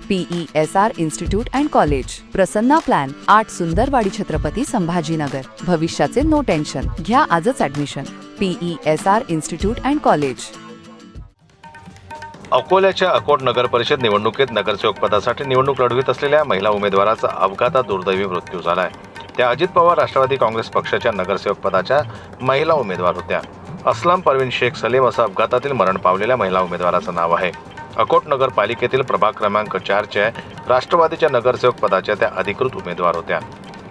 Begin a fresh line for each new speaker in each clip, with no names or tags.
PESR institute and college, Prasanna plan, 8 Sundarwadi Chhatrapati Sambhajinagar. भविष्याचे no tension. घ्या आजच admission. PESR institute and college.
अकोल्याच्या अकोट नगर परिषद निवडणुकीत नगरसेवक पदासाठी निवडणूक लढवित असलेल्या महिला उमेदवाराचा अपघातात दुर्दैवी मृत्यू झालाय. त्या अजित पवार राष्ट्रवादी काँग्रेस पक्षाच्या नगरसेवक पदाच्या महिला उमेदवार होत्या. असलम परवीन शेख सलीम असं अपघातातील मरण पावलेल्या महिला उमेदवाराचं नाव आहे. अकोट नगरपालिकेतील प्रभाग क्रमांक 4च्या राष्ट्रवादीच्या नगरसेवक पदाच्या त्या अधिकृत उमेदवार होत्या.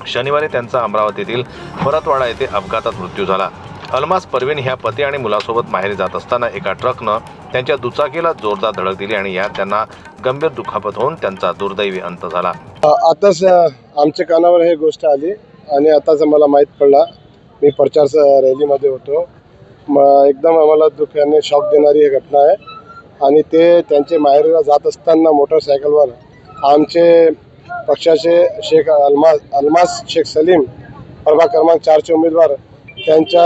शनिवारी त्यांचा अमरावतीतील परतवाडा येथे अपघातात मृत्यू झाला. अलमास परवीन ह्या पती आणि मुलासोबत माहेरी जात असताना एका ट्रकनं त्यांच्या दुचाकीला जोरदार धडक दिली आणि यात त्यांना गंभीर दुखापत होऊन त्यांचा दुर्दैवी अंत झाला.
आताच आमच्या कानावर ही गोष्ट आली आणि आताच मला माहीत पडला. मी प्रचार रॅलीमध्ये होतो. एकदम आम्हाला दुःखाने शॉक देणारी ही घटना आहे. आणि ते त्यांचे माहेरीला जात असताना मोटरसायकलवर आमचे पक्षाचे शेख अलमास शेख सलीम प्रभाग क्रमांक 4चे उमेदवार त्यांच्या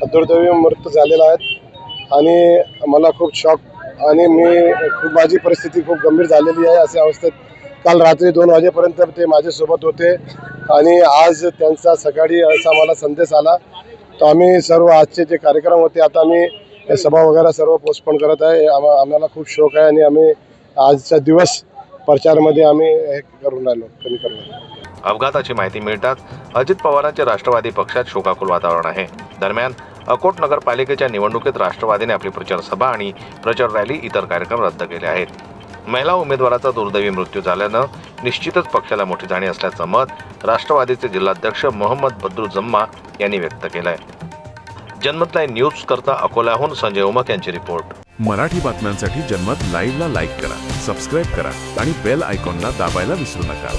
दुर्दैवी मृत्यू झालेला आहे. आणि मला खूप शॉक आणि माझी परिस्थिती खूप गंभीर झालेली आहे. अशा अवस्थेत काल रात्री 2 वाजेपर्यंत ते माझ्यासोबत होते आणि आज त्यांचा सकाळी असा मला संदेश आला. तर आम्ही सर्व आजचे जे कार्यक्रम होते आता आम्ही सभा वगैरे सर्व पोस्टपोन करत आहे. आम्हाला खूप शोक आहे आणि आम्ही आजचा दिवस प्रचारामध्ये आम्ही हे करून राहिलो, कमी करून राहिलो.
अपघाताची माहिती मिळताच अजित पवारांच्या राष्ट्रवादी पक्षात शोकाकुल वातावरण आहे. दरम्यान अकोट नगरपालिकेच्या निवडणुकीत राष्ट्रवादीने आपली प्रचार सभा आणि प्रचार रॅली इतर कार्यक्रम रद्द केले आहेत. महिला उमेदवाराचा दुर्दैवी मृत्यू झाल्यानं निश्चितच पक्षाला मोठी जाणीव असल्याचं मत राष्ट्रवादीचे जिल्हाध्यक्ष मोहम्मद बद्रू जम्मा यांनी व्यक्त केलंय. जनमत लाईव्ह न्यूज करता अकोल्याहून संजय उमक यांची रिपोर्ट.
मराठी बातम्यांसाठी जनमत लाईव्हला लाईक करा, सबस्क्राईब करा आणि बेल आयकॉनला दाबायला विसरू नका.